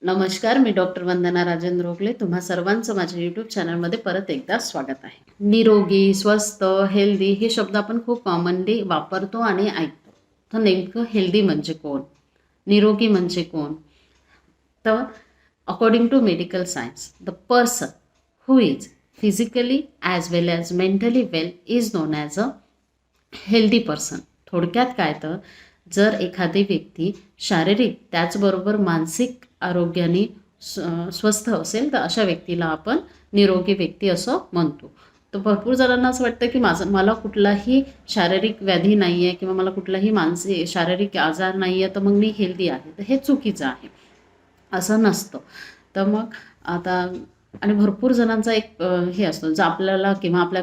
नमस्कार, मी डॉक्टर वंदना राजेंद्र ओगले. तुम्हा सर्वांचं माझ्या यूट्यूब चॅनलमध्ये परत एकदा स्वागत आहे. निरोगी, स्वस्थ, हेल्दी हे शब्द आपण खूप कॉमनली वापरतो आणि ऐकतो. तर नेमकं हेल्दी म्हणजे कोण? निरोगी म्हणजे कोण? तर according to medical science, the person who is physically as well as mentally well is known as a healthy person. थोडक्यात काय तर, जर एखादी व्यक्ती शारीरिक त्याचबरोबर मानसिक आरोग्याने स्वस्थ असेल तर अशा व्यक्तीला आपण निरोगी व्यक्ती असं म्हणतो. तर भरपूर जणांना असं वाटतं की मला कुठलाही शारीरिक व्याधी नाही आहे किंवा मला कुठलाही शारीरिक आजार नाही आहे तर मग मी हेल्दी आहे. तर हे चुकीचं आहे, असं नसतं. तर मग आता आणि भरपूर जणांचा एक हे असतो, जर आपल्याला किंवा आपल्या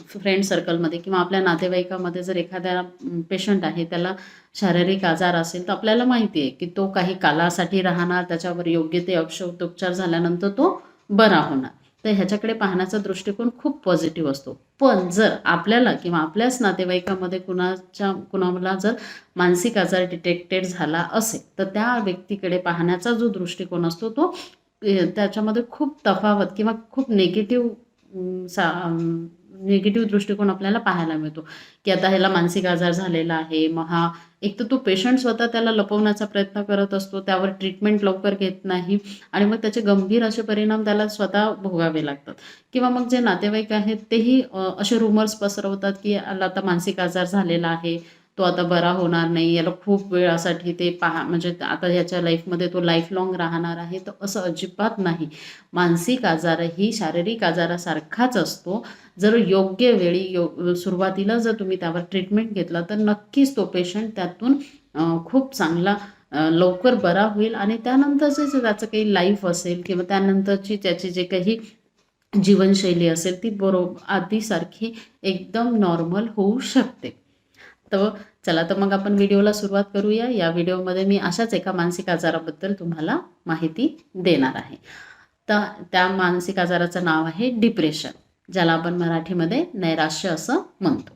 फ्रेंड सर्कलमध्ये किंवा आपल्या नातेवाईकामध्ये जर एखाद्या पेशंट आहे, त्याला शारीरिक आजार असेल, तर आपल्याला माहिती आहे की तो काही कालासाठी राहणार, त्याच्यावर योग्य ते औषधोपचार झाल्यानंतर तो बरा होणार. तर ह्याच्याकडे पाहण्याचा दृष्टिकोन खूप पॉझिटिव्ह असतो. पण जर आपल्याला किंवा आपल्याच नातेवाईकामध्ये कुणाला जर मानसिक आजार डिटेक्टेड झाला असेल, तर त्या व्यक्तीकडे पाहण्याचा जो दृष्टिकोन असतो तो त्याच्यामध्ये खूप तफावत किंवा खूप निगेटिव्ह दृष्टिकोन आपल्याला पाहायला मिळतो, की आता ह्याला मानसिक आजार झालेला आहे. मग हा एक तर तो पेशंट स्वतः त्याला लपवण्याचा प्रयत्न करत असतो, त्यावर ट्रीटमेंट लवकर घेत नाही आणि मग त्याचे गंभीर असे परिणाम त्याला स्वतः भोगावे लागतात. किंवा मग जे नातेवाईक आहेत तेही असे रुमर्स पसरवतात, की याला आता मानसिक आजार झालेला आहे, तो आता बरा होणार नाही, याला खूप वेळासाठी ते म्हणजे आता ह्याच्या लाईफमध्ये तो लाईफ लाँग राहणार आहे. तर असं अजिबात नाही. मानसिक आजारही शारीरिक आजारासारखाच असतो. जर योग्य वेळी सुरुवातीला जर तुम्ही त्यावर ट्रीटमेंट घेतला तर नक्कीच तो पेशंट त्यातून खूप चांगला लवकर बरा होईल आणि त्यानंतरचे जे त्याचं काही लाईफ असेल किंवा त्यानंतरची त्याची जे काही जीवनशैली असेल ती आधीसारखी एकदम नॉर्मल होऊ शकते. तर चला, तर मग आपण व्हिडिओला सुरुवात करूया. या व्हिडिओमध्ये मी अशाच एका मानसिक आजाराबद्दल तुम्हाला माहिती देणार आहे. तर त्या मानसिक आजाराचं नाव आहे डिप्रेशन, ज्याला आपण मराठीमध्ये नैराश्य असं म्हणतो.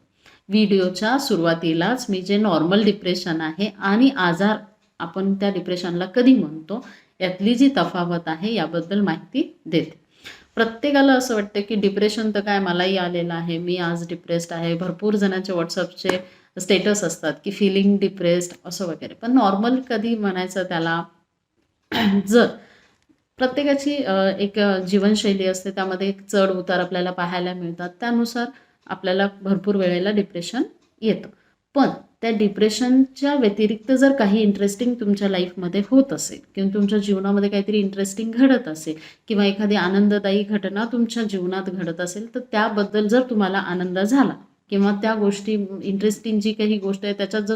व्हिडिओच्या सुरुवातीलाच मी जे नॉर्मल डिप्रेशन आहे आणि आजार आपण त्या डिप्रेशनला कधी म्हणतो यातली जी तफावत आहे याबद्दल माहिती देते. प्रत्येकाला असं वाटतं की डिप्रेशन तर काय मलाही आलेलं आहे, मी आज डिप्रेस्ड आहे. भरपूर जणांचे व्हॉट्सअपचे स्टेटस असतात की फिलिंग डिप्रेस्ड असं वगैरे. पण नॉर्मल कधी म्हणायचं त्याला? जर प्रत्येकाची एक जीवनशैली असते, त्यामध्ये एक चढ उतार आपल्याला पाहायला मिळतात. त्यानुसार आपल्याला भरपूर वेळेला डिप्रेशन येतं. पण त्या डिप्रेशनच्या व्यतिरिक्त जर काही इंटरेस्टिंग तुमच्या लाईफमध्ये होत असेल किंवा तुमच्या जीवनामध्ये काहीतरी इंटरेस्टिंग घडत असेल किंवा एखादी आनंददायी घटना तुमच्या जीवनात घडत असेल, तर त्याबद्दल जर तुम्हाला आनंद झाला किंवा त्या गोष्टी इंटरेस्टिंग जी काही गोष्ट आहे त्याच्यात जर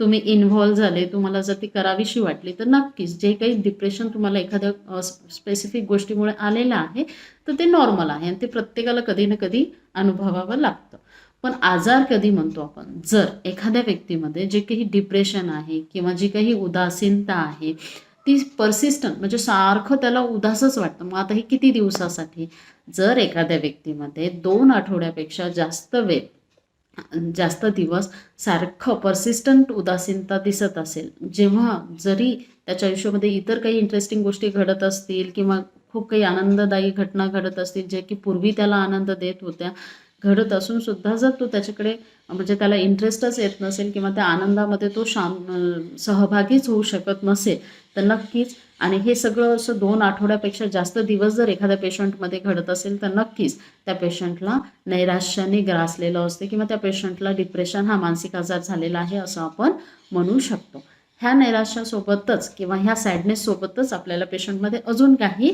तुम्ही इन्व्हॉल्व झाले, तुम्हाला जर ती करावीशी वाटली, तर नक्कीच जे काही डिप्रेशन तुम्हाला एखाद्या स्पेसिफिक गोष्टीमुळे आलेलं आहे, तर ते नॉर्मल आहे आणि ते प्रत्येकाला कधी ना कधी अनुभवावं लागतं. पण आजार कधी म्हणतो आपण? जर एखाद्या व्यक्तीमध्ये जे काही डिप्रेशन आहे किंवा जी काही उदासीनता आहे, ती पर्सिस्टंट म्हणजे सारखं त्याला उदासच वाटतं. मग आता हे किती दिवसासाठी? जर एखाद्या व्यक्तीमध्ये 2 आठवड्यापेक्षा जास्त दिवस सारखं पर्सिस्टंट उदासीनता दिसत असेल, जेव्हा जरी त्याच्या आयुष्यामध्ये इतर काही इंटरेस्टिंग गोष्टी घडत असतील किंवा खूप काही आनंददायी घटना घडत असतील, जे की पूर्वी त्याला आनंद देत होत्या, घडत असून सुद्धा जर तो त्याच्याकडे म्हणजे त्याला इंटरेस्टच येत नसेल किंवा त्या आनंदामध्ये तो सहभागीच होऊ शकत नसेल, तर नक्कीच आणि हे सगळं असं 2 आठवड्यापेक्षा जास्त दिवस जर एखाद्या पेशंटमध्ये घडत असेल, तर नक्कीच त्या पेशंटला नैराश्याने ग्रासलेलं असते किंवा त्या पेशंटला डिप्रेशन हा मानसिक आजार झालेला आहे असं आपण म्हणू शकतो. ह्या नैराश्यासोबतच किंवा ह्या सॅडनेससोबतच आपल्याला पेशंटमध्ये अजून काही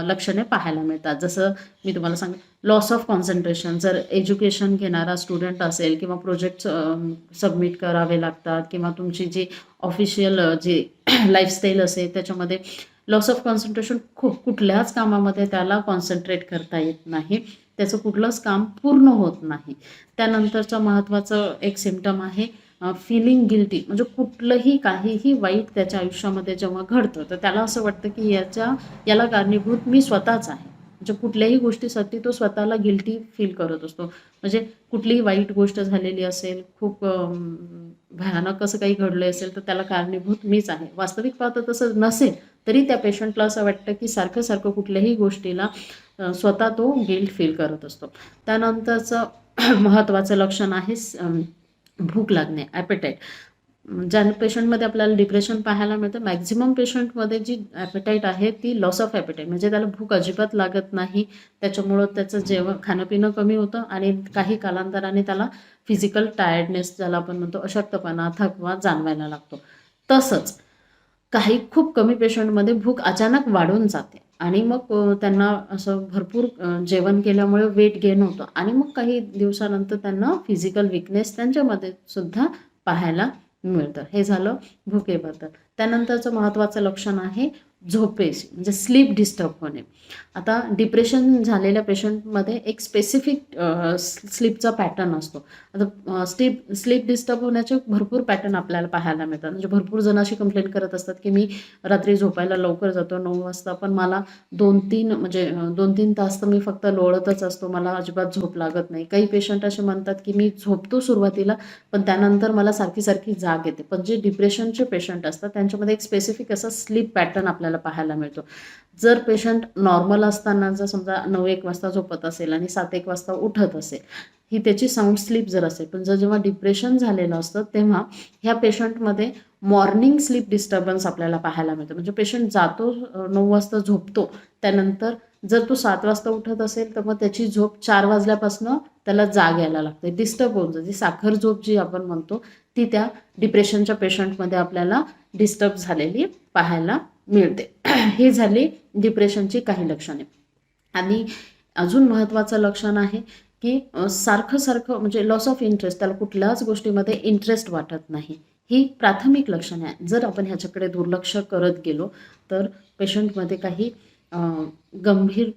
लक्षणे पाहायला मिळतात. जसं मी तुम्हाला सांगेन, लॉस ऑफ कॉन्सन्ट्रेशन. जर एज्युकेशन घेणारा स्टुडंट असेल किंवा प्रोजेक्ट सबमिट करावे लागतात किंवा तुमची जी ऑफिशियल जी लाईफस्टाईल असेल त्याच्यामध्ये लॉस ऑफ कॉन्सन्ट्रेशन, खूप कुठल्याच कामामध्ये त्याला कॉन्सन्ट्रेट करता येत नाही, त्याचं कुठलंच काम पूर्ण होत नाही. त्यानंतरचं महत्त्वाचं एक सिम्पटम आहे फीलिंग गिल्टी. म्हणजे कुठलंही काहीही वाईट त्याच्या आयुष्यामध्ये जेव्हा घडतं, तर त्याला असं वाटतं की याला कारणीभूत मी स्वतःच आहे. म्हणजे कुठल्याही गोष्टीसाठी तो स्वतःला गिल्टी फील करत असतो. म्हणजे कुठलीही वाईट गोष्ट झालेली असेल, खूप भयानक असं काही घडलं असेल, तर त्याला कारणीभूत मीच आहे. वास्तविक पाहता तसं नसेल, तरी त्या पेशंटला असं वाटतं की सारखं सारखं कुठल्याही गोष्टीला स्वतः तो गिल्ट फील करत असतो. त्यानंतरचं महत्त्वाचं लक्षण आहे भूक लागणे, ॲपेटाईट. ज्या पेशंटमध्ये आपल्याला डिप्रेशन पाहायला मिळतं, मॅक्झिमम पेशंटमध्ये जी ॲपेटाईट आहे ती लॉस ऑफ ॲपेटाईट, म्हणजे त्याला भूक अजिबात लागत नाही. त्याच्यामुळं त्याचं खाणं-पिणं कमी होतं आणि काही कालांतराने त्याला फिजिकल टायर्डनेस, ज्याला आपण म्हणतो अशक्तपणा, थकवा जाणवायला लागतो. तसंच काही खूप कमी पेशंटमध्ये भूक अचानक वाढून जाते आणि मग त्यांना असं भरपूर जेवण केल्यामुळे वेट गेन होतं आणि मग काही दिवसानंतर त्यांना फिजिकल वीकनेस त्यांच्यामध्ये सुद्धा पाहायला मिळतं. हे झालं भुकेबद्दल. त्यानंतरचं महत्त्वाचं लक्षण आहे झोपेची, म्हणजे स्लीप डिस्टर्ब होणे. आता डिप्रेशन झालेल्या पेशंटमध्ये एक स्पेसिफिक स्लीपचा पॅटर्न असतो. आता स्लीप डिस्टर्ब होण्याचे भरपूर पॅटर्न आपल्याला पाहायला मिळतात. म्हणजे भरपूर जण अशी कंप्लेंट करत असतात की मी रात्री झोपायला लवकर जातो 9 वाजता, पण मला 2-3 तास तर मी फक्त लोळतच असतो, मला अजिबात झोप लागत नाही. काही पेशंट असे म्हणतात की मी झोपतो सुरुवातीला, पण त्यानंतर मला सारखी सारखी जाग येते. पण जे डिप्रेशनचे पेशंट असतात त्यांच्यामध्ये एक स्पेसिफिक असा स्लीप पॅटर्न आपल्याला पाहायला मिळतो. जर पेशंट नॉर्मल असताना जर समजा 9-1 वाजता झोपत असेल आणि 7-1 वाजता उठत असेल, ही त्याची साऊंड स्लीप जर असेल. पण जेव्हा डिप्रेशन झालेलं असतं तेव्हा ह्या पेशंटमध्ये मॉर्निंग स्लीप डिस्टर्बन्स आपल्याला पाहायला मिळतं. म्हणजे पेशंट जातो 9 वाजता झोपतो, त्यानंतर जर तो 7 वाजता उठत असेल तर मग त्याची झोप 4 वाजल्यापासून त्याला जाग यायला लागते, डिस्टर्ब होऊन जाते. साखर झोप जी आपण म्हणतो ती त्या डिप्रेशनच्या पेशंटमध्ये आपल्याला डिस्टर्ब झालेली पाहायला मिळते. ही झाली डिप्रेशनची काही लक्षणे. आणि अजून महत्त्वाचं लक्षण आहे की सारखं म्हणजे लॉस ऑफ इंटरेस्ट, त्याला कुठल्याच गोष्टीमध्ये इंटरेस्ट वाटत नाही. ही प्राथमिक लक्षणे आहेत. जर आपण ह्याच्याकडे दुर्लक्ष करत गेलो तर पेशंटमध्ये काही गंभीर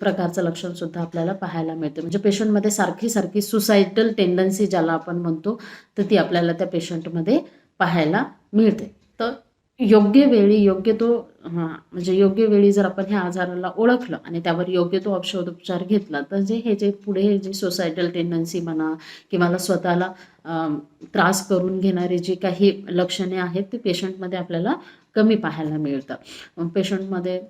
प्रकारचं लक्षणसुद्धा आपल्याला पाहायला मिळते. म्हणजे पेशंटमध्ये सारखी सारखी सुसायडल टेंडन्सी ज्याला आपण म्हणतो, तर ती आपल्याला त्या पेशंटमध्ये पाहायला मिळते. तर योग्य वेळी म्हणजे योग्य वेळी जर आपण ह्या आजाराला ओळखलं आणि त्यावर योग्य तो औषधोपचार घेतला, तर जे पुढे जे सुसायडल टेंडन्सी म्हणा किंवा स्वतःला त्रास करून घेणारी जी काही लक्षणे आहेत ती पेशंटमध्ये आपल्याला कमी पाहायला मिळतात. पेशंटमध्ये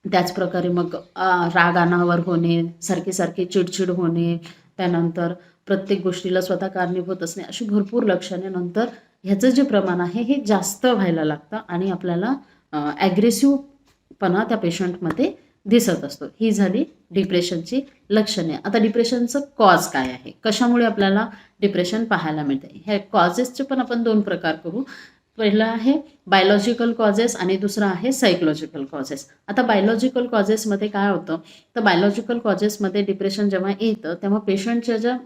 त्याचप्रकारे मग राग अनावर होणे, सारखी सारखी चिडचिड होणे, त्यानंतर प्रत्येक गोष्टीला स्वतः कारणीभूत असणे, अशी भरपूर लक्षणे. नंतर ह्याचं जे प्रमाण आहे हे जास्त व्हायला लागतं आणि आपल्याला ॲग्रेसिव्हपणा त्या पेशंटमध्ये दिसत असतो. ही झाली डिप्रेशनची लक्षणे. आता डिप्रेशनचं कॉज काय आहे, कशामुळे आपल्याला डिप्रेशन पाहायला मिळते? ह्या कॉजेसचे पण आपण 2 प्रकार करू. पहिलं आहे बायोलॉजिकल कॉजेस आणि दुसरं आहे सायकोलॉजिकल कॉजेस. आता बायोलॉजिकल कॉजेसमध्ये काय होतं, तर बायोलॉजिकल कॉजेसमध्ये डिप्रेशन जेव्हा येतं तेव्हा पेशंटच्या ज्या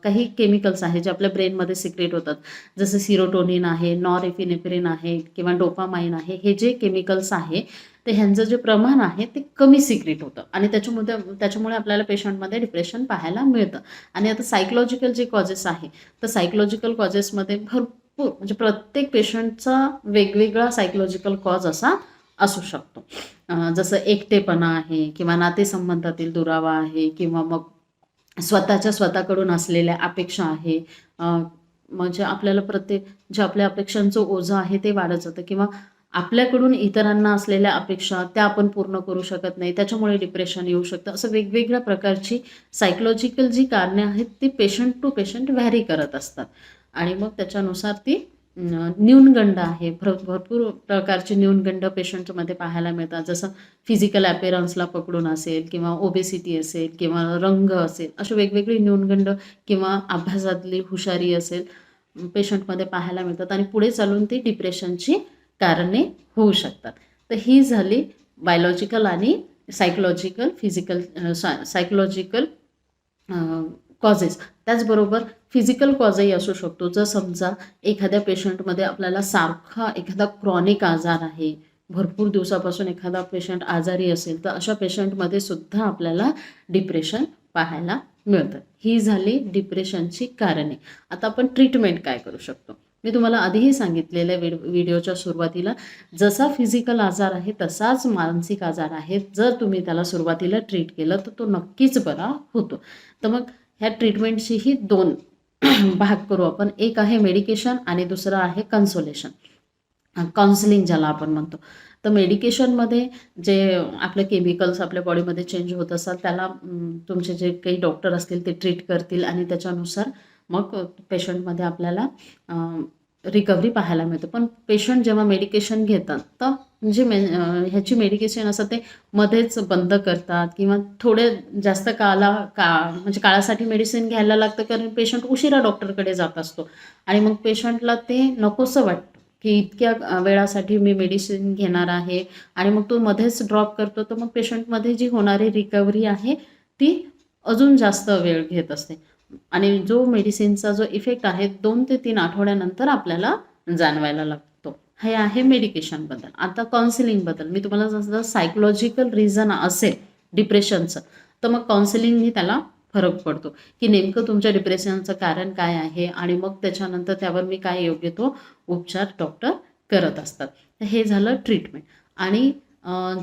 काही केमिकल्स आहेत जे आपल्या ब्रेनमध्ये सिक्रेट होतात, जसं सिरोटोनिन आहे, नॉरएपिनेफ्रिन आहे किंवा डोपामाइन आहे, हे जे केमिकल्स आहे ते ह्यांचं जे प्रमाण आहे ते कमी सिक्रेट होतं आणि त्याच्यामुळे आपल्याला पेशंटमध्ये डिप्रेशन पाहायला मिळतं. आणि आता सायकोलॉजिकल जे कॉजेस आहे, तर सायकोलॉजिकल कॉजेसमध्ये भरपूर म्हणजे प्रत्येक पेशंटचा वेगवेगळा सायकोलॉजिकल कॉज असा असू शकतो. जसं एकटेपणा आहे किंवा नातेसंबंधातील दुरावा आहे किंवा मग स्वतःकडून असलेल्या अपेक्षा आहे. म्हणजे आपल्याला जे आपल्या अपेक्षांचं ओझं आहे ते वाढत जातं किंवा आपल्याकडून इतरांना असलेल्या अपेक्षा त्या आपण पूर्ण करू शकत नाही, त्याच्यामुळे डिप्रेशन येऊ शकतं. असं वेगवेगळ्या प्रकारची सायकोलॉजिकल जी कारणे आहेत ती पेशंट टू पेशंट व्हॅरी करत असतात आणि मग त्याच्यानुसार ती न्यूनगंड आहे. भरपूर प्रकारचे न्यूनगंड पेशंटमध्ये पाहायला मिळतात. जसं फिजिकल अपीअरन्सला पकडून असेल किंवा ओबेसिटी असेल किंवा रंग असेल, असे वेगवेगळे न्यूनगंड किंवा अभ्यासातली हुशारी असेल पेशंटमध्ये पाहायला मिळतात आणि पुढे चालून ती डिप्रेशनची कारणे होऊ शकतात. तर ही झाली बायोलॉजिकल आणि सायकोलॉजिकल कॉजेस. त्याचबरोबर फिजिकल कॉजही असू शकतो. जर समजा एखाद्या पेशंटमध्ये आपल्याला सारखा एखादा क्रॉनिक आजार आहे, भरपूर दिवसापासून एखादा पेशंट आजारी असेल, तर अशा पेशंटमध्ये सुद्धा आपल्याला डिप्रेशन पाहायला मिळतं. ही झाली डिप्रेशनची कारणे. आता आपण ट्रीटमेंट काय करू शकतो? मी तुम्हाला आधीही सांगितलेल्या व्हिडिओच्या सुरुवातीला, जसा फिजिकल आजार आहे तसाच मानसिक आजार आहे. जर तुम्ही त्याला सुरुवातीला ट्रीट केलं तर तो नक्कीच बरा होतो. तर मग ह्या ट्रीटमेंटचीही 2 भाग करू आपण. एक आहे मेडिकेशन आणि दुसरं आहे काउन्सिलिंग ज्याला आपण म्हणतो. तर मेडिकेशनमध्ये जे आपले केमिकल्स आपल्या बॉडीमध्ये चेंज होत असतात त्याला तुमचे जे काही डॉक्टर असतील ते ट्रीट करतील आणि त्याच्यानुसार मग पेशंटमध्ये आपल्याला रिकव्हरी पाहायला मिळते. पण पेशंट जेव्हा मेडिकेशन घेतात तर जे ह्याची मेडिकेशन असतं ते मध्येच बंद करतात किंवा थोडे जास्त म्हणजे काळासाठी मेडिसिन घ्यायला लागतं, कारण पेशंट उशिरा डॉक्टरकडे जात असतो आणि मग पेशंटला ते नकोसं वाटतं की इतक्या वेळासाठी मी मेडिसिन घेणार आहे आणि मग तो मध्येच ड्रॉप करतो, तर मग पेशंटमध्ये जी होणारी रिकव्हरी आहे ती अजून जास्त वेळ घेत असते आणि जो मेडिसिनचा जो इफेक्ट आहे 2 ते 3 आठवड्यानंतर आपल्याला जाणवायला लागतो. हे आहे मेडिकेशनबद्दल. आता काउन्सिलिंगबद्दल मी तुम्हाला जसं सायकोलॉजिकल रिझन असेल डिप्रेशनचं, तर मग काउन्सिलिंगनी त्याला फरक पडतो की नेमकं तुमच्या डिप्रेशनचं कारण काय आहे आणि मग त्याच्यानंतर त्यावर मी काय योग्य तो उपचार डॉक्टर करत असतात. तर हे झालं ट्रीटमेंट. आणि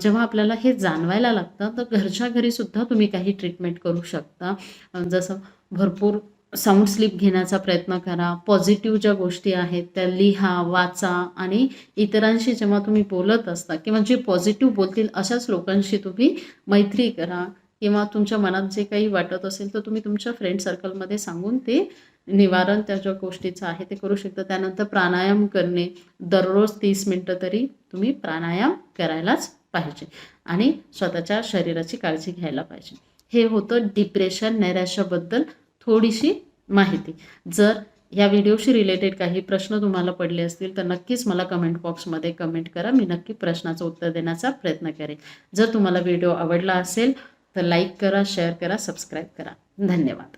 जेव्हा आपल्याला हे जाणवायला लागतं तर घरच्या घरीसुद्धा तुम्ही काही ट्रीटमेंट करू शकता. जसं भरपूर साऊंड स्लीप घेण्याचा प्रयत्न करा. पॉझिटिव्ह ज्या गोष्टी आहेत त्या लिहा, वाचा आणि इतरांशी जेव्हा तुम्ही बोलत असता किंवा जे पॉझिटिव्ह बोलतील अशाच लोकांशी तुम्ही मैत्री करा किंवा तुमच्या मनात जे काही वाटत असेल तर तुम्ही तुमच्या फ्रेंड सर्कलमध्ये सांगून ते निवारण त्या ज्या गोष्टीचं आहे ते करू शकता. त्यानंतर प्राणायाम करणे. दररोज 30 मिनिटं तरी तुम्ही प्राणायाम करायलाच पाहिजे आणि स्वतःच्या शरीराची काळजी घ्यायला पाहिजे. हे होतं डिप्रेशन, नैराश्याबद्दल थोडीशी माहिती. जर या व्हिडिओशी रिलेटेड काही प्रश्न तुम्हाला पडले असतील तर नक्कीच मला कमेंट बॉक्समध्ये कमेंट करा. मी नक्की प्रश्नाचं उत्तर देण्याचा प्रयत्न करेन. जर तुम्हाला व्हिडिओ आवडला असेल तर लाईक करा, शेअर करा, सबस्क्राईब करा. धन्यवाद.